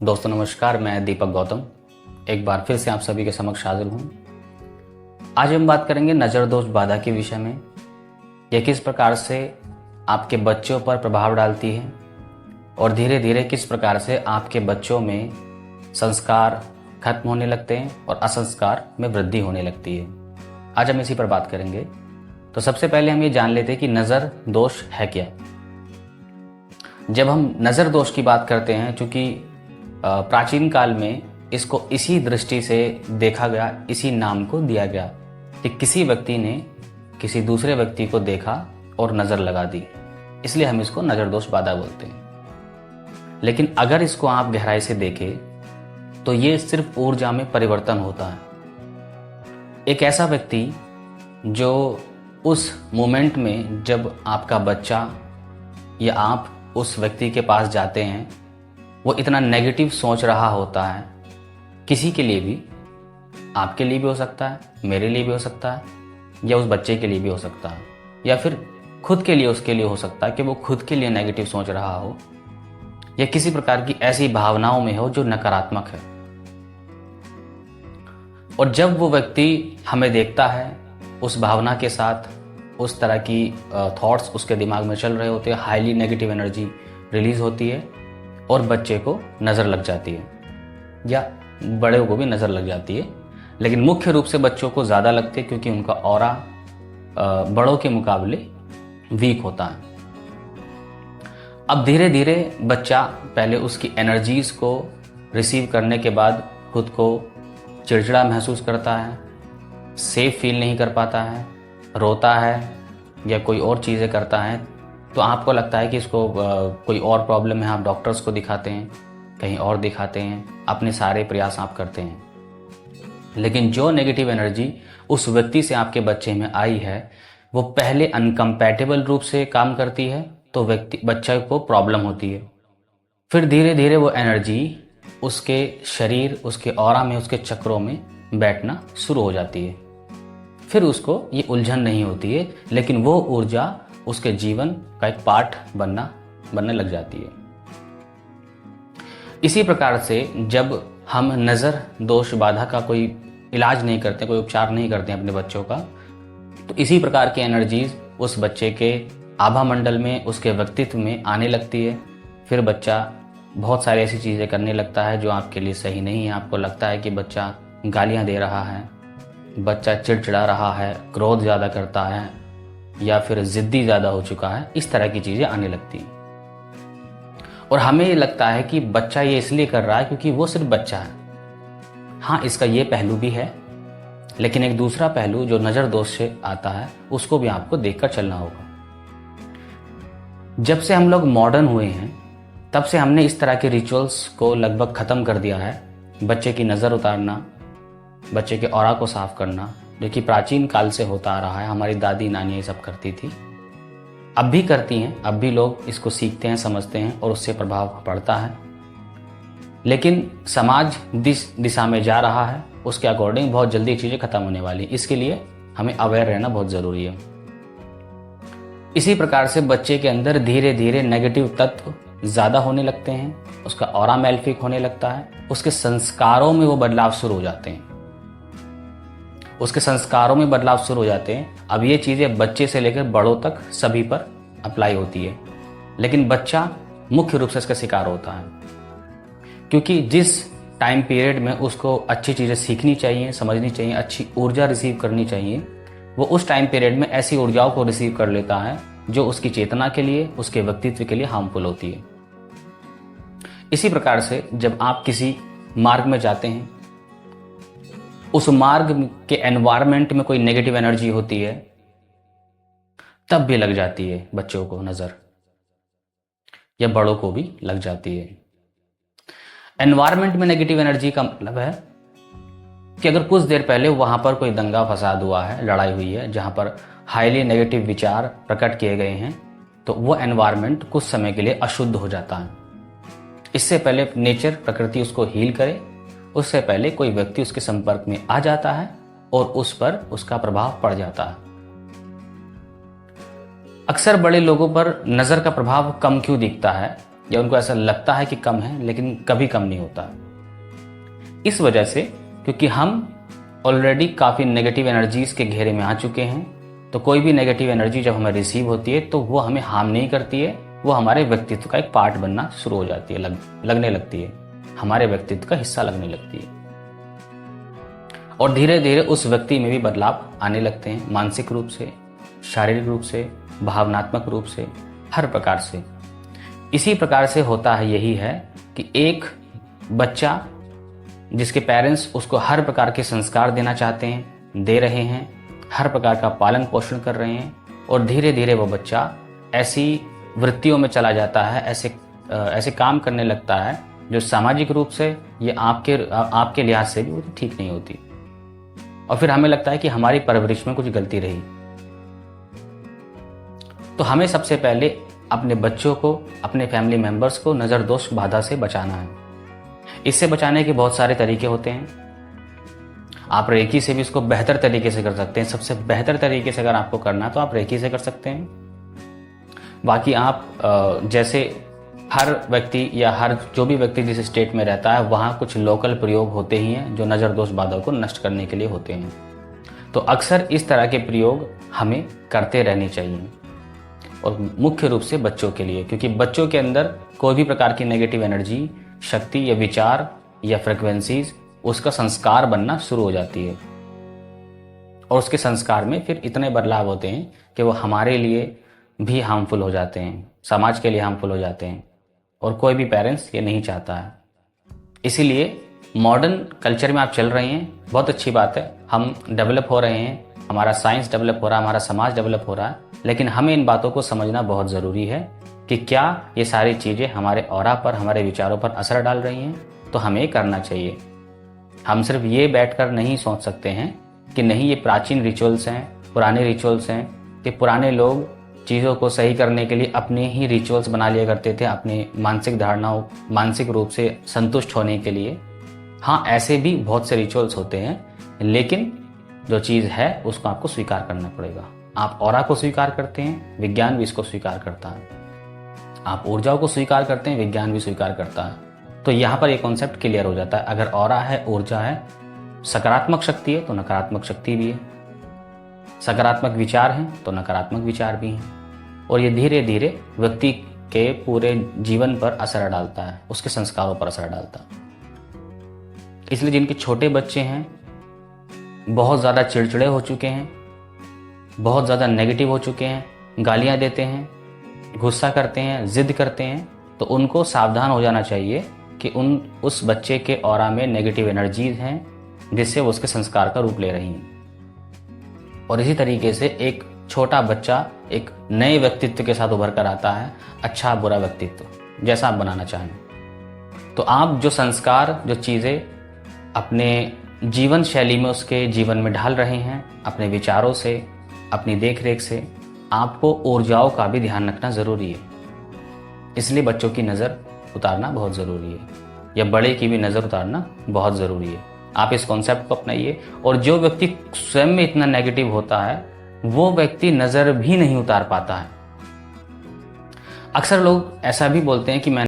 दोस्तों नमस्कार, मैं दीपक गौतम एक बार फिर से आप सभी के समक्ष हाजिर हूँ। आज हम बात करेंगे नज़र दोष बाधा के विषय में। यह किस प्रकार से आपके बच्चों पर प्रभाव डालती है और धीरे धीरे किस प्रकार से आपके बच्चों में संस्कार खत्म होने लगते हैं और असंस्कार में वृद्धि होने लगती है। आज हम इसी पर बात करेंगे। तो सबसे पहले हम ये जान लेते हैं कि नज़र दोष है क्या। जब हम नज़र दोष की बात करते हैं, चूँकि प्राचीन काल में इसको इसी दृष्टि से देखा गया, इसी नाम को दिया गया कि किसी व्यक्ति ने किसी दूसरे व्यक्ति को देखा और नज़र लगा दी, इसलिए हम इसको नज़र दोष बाधा बोलते हैं। लेकिन अगर इसको आप गहराई से देखें तो ये सिर्फ ऊर्जा में परिवर्तन होता है। एक ऐसा व्यक्ति जो उस मोमेंट में जब आपका बच्चा या आप उस व्यक्ति के पास जाते हैं, वो इतना नेगेटिव सोच रहा होता है, किसी के लिए भी, आपके लिए भी हो सकता है, मेरे लिए भी हो सकता है, या उस बच्चे के लिए भी हो सकता है, या फिर खुद के लिए, उसके लिए हो सकता है कि वो खुद के लिए नेगेटिव सोच रहा हो या किसी प्रकार की ऐसी भावनाओं में हो जो नकारात्मक है। और जब वो व्यक्ति हमें देखता है उस भावना के साथ, उस तरह की थॉट्स उसके दिमाग में चल रहे होते हैं, हाईली नेगेटिव एनर्जी रिलीज होती है और बच्चे को नज़र लग जाती है या बड़े को भी नज़र लग जाती है। लेकिन मुख्य रूप से बच्चों को ज़्यादा लगती है क्योंकि उनका ऑरा बड़ों के मुकाबले वीक होता है। अब धीरे धीरे बच्चा पहले उसकी एनर्जीज को रिसीव करने के बाद खुद को चिड़चिड़ा महसूस करता है, सेफ फील नहीं कर पाता है, रोता है या कोई और चीज़ें करता है, तो आपको लगता है कि इसको कोई और प्रॉब्लम है। आप डॉक्टर्स को दिखाते हैं, कहीं और दिखाते हैं, अपने सारे प्रयास आप करते हैं, लेकिन जो नेगेटिव एनर्जी उस व्यक्ति से आपके बच्चे में आई है वो पहले अनकम्पैटिबल रूप से काम करती है, तो बच्चे को प्रॉब्लम होती है। फिर धीरे धीरे वो एनर्जी उसके शरीर, उसके ऑरा में, उसके चक्रों में बैठना शुरू हो जाती है। फिर उसको ये उलझन नहीं होती है, लेकिन वो ऊर्जा उसके जीवन का एक पार्ट बनने लग जाती है। इसी प्रकार से जब हम नज़र दोष बाधा का कोई इलाज नहीं करते, कोई उपचार नहीं करते हैं अपने बच्चों का, तो इसी प्रकार की एनर्जीज उस बच्चे के आभा मंडल में, उसके व्यक्तित्व में आने लगती है। फिर बच्चा बहुत सारी ऐसी चीज़ें करने लगता है जो आपके लिए सही नहीं है। आपको लगता है कि बच्चा गालियाँ दे रहा है, बच्चा चिड़चिड़ा रहा है, क्रोध ज़्यादा करता है या फिर ज़िद्दी ज़्यादा हो चुका है, इस तरह की चीज़ें आने लगती हैं। और हमें ये लगता है कि बच्चा ये इसलिए कर रहा है क्योंकि वो सिर्फ बच्चा है। हाँ, इसका ये पहलू भी है, लेकिन एक दूसरा पहलू जो नज़र दोष से आता है उसको भी आपको देखकर चलना होगा। जब से हम लोग मॉडर्न हुए हैं तब से हमने इस तरह के रिचुअल्स को लगभग ख़त्म कर दिया है। बच्चे की नज़र उतारना, बच्चे के ऑरा को साफ करना, जो कि प्राचीन काल से होता आ रहा है। हमारी दादी नानी ये सब करती थी, अब भी करती हैं, अब भी लोग इसको सीखते हैं, समझते हैं और उससे प्रभाव पड़ता है। लेकिन समाज जिस दिशा में जा रहा है उसके अकॉर्डिंग बहुत जल्दी चीज़ें खत्म होने वाली, इसके लिए हमें अवेयर रहना बहुत ज़रूरी है। इसी प्रकार से बच्चे के अंदर धीरे धीरे नेगेटिव तत्व ज़्यादा होने लगते हैं, उसका ऑरा मैल्फिक होने लगता है, उसके संस्कारों में वो बदलाव शुरू हो जाते हैं। उसके संस्कारों में बदलाव शुरू हो जाते हैं। अब ये चीज़ें बच्चे से लेकर बड़ों तक सभी पर अप्लाई होती है, लेकिन बच्चा मुख्य रूप से इसका शिकार होता है क्योंकि जिस टाइम पीरियड में उसको अच्छी चीज़ें सीखनी चाहिए, समझनी चाहिए, अच्छी ऊर्जा रिसीव करनी चाहिए, वो उस टाइम पीरियड में ऐसी ऊर्जाओं को रिसीव कर लेता है जो उसकी चेतना के लिए, उसके व्यक्तित्व के लिए हार्मफुल होती है। इसी प्रकार से जब आप किसी मार्ग में जाते हैं, उस मार्ग के एनवायरनमेंट में कोई नेगेटिव एनर्जी होती है, तब भी लग जाती है बच्चों को नज़र, या बड़ों को भी लग जाती है। एनवायरनमेंट में नेगेटिव एनर्जी का मतलब है कि अगर कुछ देर पहले वहां पर कोई दंगा फसाद हुआ है, लड़ाई हुई है, जहां पर हाईली नेगेटिव विचार प्रकट किए गए हैं, तो वो एनवायरनमेंट कुछ समय के लिए अशुद्ध हो जाता है। इससे पहले नेचर, प्रकृति उसको हील करे, उससे पहले कोई व्यक्ति उसके संपर्क में आ जाता है और उस पर उसका प्रभाव पड़ जाता है। अक्सर बड़े लोगों पर नज़र का प्रभाव कम क्यों दिखता है? या उनको ऐसा लगता है कि कम है, लेकिन कभी कम नहीं होता। इस वजह से, क्योंकि हम ऑलरेडी काफ़ी नेगेटिव एनर्जीज के घेरे में आ चुके हैं, तो कोई भी नेगेटिव एनर्जी जब हमें रिसीव होती है तो वो हमें हार्म नहीं करती है, वो हमारे व्यक्तित्व का एक पार्ट बनना शुरू हो जाती है, लगने लगती है, हमारे व्यक्तित्व का हिस्सा लगने लगती है। और धीरे धीरे उस व्यक्ति में भी बदलाव आने लगते हैं, मानसिक रूप से, शारीरिक रूप से, भावनात्मक रूप से, हर प्रकार से। इसी प्रकार से होता है, यही है कि एक बच्चा जिसके पेरेंट्स उसको हर प्रकार के संस्कार देना चाहते हैं, दे रहे हैं, हर प्रकार का पालन पोषण कर रहे हैं, और धीरे धीरे वो बच्चा ऐसी वृत्तियों में चला जाता है, ऐसे काम करने लगता है जो सामाजिक रूप से या आपके लिहाज से भी वो ठीक नहीं होती। और फिर हमें लगता है कि हमारी परवरिश में कुछ गलती रही। तो हमें सबसे पहले अपने बच्चों को, अपने फैमिली मेंबर्स को नज़रदोष बाधा से बचाना है। इससे बचाने के बहुत सारे तरीके होते हैं। आप रेकी से भी इसको बेहतर तरीके से कर सकते हैं। सबसे बेहतर तरीके से अगर आपको करना तो आप रेकी से कर सकते हैं। बाकी आप जैसे हर व्यक्ति या हर जो भी व्यक्ति जिस स्टेट में रहता है वहाँ कुछ लोकल प्रयोग होते ही हैं जो नज़रदोष बाधा को नष्ट करने के लिए होते हैं। तो अक्सर इस तरह के प्रयोग हमें करते रहने चाहिए, और मुख्य रूप से बच्चों के लिए, क्योंकि बच्चों के अंदर कोई भी प्रकार की नेगेटिव एनर्जी, शक्ति या विचार या फ्रिक्वेंसीज, उसका संस्कार बनना शुरू हो जाती है, और उसके संस्कार में फिर इतने बदलाव होते हैं कि वो हमारे लिए भी हार्मफुल हो जाते हैं, समाज के लिए हार्मफुल हो जाते हैं, और कोई भी पेरेंट्स ये नहीं चाहता है। इसीलिए मॉडर्न कल्चर में आप चल रहे हैं, बहुत अच्छी बात है, हम डेवलप हो रहे हैं, हमारा साइंस डेवलप हो रहा है, हमारा समाज डेवलप हो रहा है, लेकिन हमें इन बातों को समझना बहुत ज़रूरी है कि क्या ये सारी चीज़ें हमारे ऑरा पर, हमारे विचारों पर असर डाल रही हैं, तो हमें करना चाहिए। हम सिर्फ ये बैठकर नहीं सोच सकते हैं कि नहीं ये प्राचीन रिचुअल्स हैं, पुराने रिचुअल्स हैं, कि पुराने लोग चीज़ों को सही करने के लिए अपने ही रिचुअल्स बना लिया करते थे, अपने मानसिक धारणाओं, मानसिक रूप से संतुष्ट होने के लिए। हाँ, ऐसे भी बहुत से रिचुअल्स होते हैं, लेकिन जो चीज़ है उसको आपको स्वीकार करना पड़ेगा। आप ऑरा को स्वीकार करते हैं, विज्ञान भी इसको स्वीकार करता है। आप ऊर्जाओं को स्वीकार करते हैं, विज्ञान भी स्वीकार करता है। तो यहाँ पर एक कॉन्सेप्ट क्लियर हो जाता है, अगर ऑरा है, ऊर्जा है, सकारात्मक शक्ति है तो नकारात्मक शक्ति भी है, सकारात्मक विचार हैं तो नकारात्मक विचार भी हैं, और ये धीरे धीरे व्यक्ति के पूरे जीवन पर असर डालता है, उसके संस्कारों पर असर डालता है। इसलिए जिनके छोटे बच्चे हैं, बहुत ज़्यादा चिड़चिड़े हो चुके हैं, बहुत ज़्यादा नेगेटिव हो चुके हैं, गालियाँ देते हैं, गुस्सा करते हैं, जिद करते हैं, तो उनको सावधान हो जाना चाहिए कि उस बच्चे के ऑरा में नेगेटिव एनर्जीज हैं जिससे वो उसके संस्कार का रूप ले रही हैं। और इसी तरीके से एक छोटा बच्चा एक नए व्यक्तित्व के साथ उभर कर आता है, अच्छा बुरा व्यक्तित्व जैसा आप बनाना चाहें। तो आप जो संस्कार, जो चीज़ें अपने जीवन शैली में, उसके जीवन में ढाल रहे हैं, अपने विचारों से, अपनी देखरेख से, आपको ऊर्जाओं का भी ध्यान रखना ज़रूरी है। इसलिए बच्चों की नज़र उतारना बहुत ज़रूरी है, या बड़े की भी नज़र उतारना बहुत ज़रूरी है। आप इस कॉन्सेप्ट को अपनाइए, और जो व्यक्ति स्वयं में इतना नेगेटिव होता है वो व्यक्ति नज़र भी नहीं उतार पाता है। अक्सर लोग ऐसा भी बोलते हैं कि मैं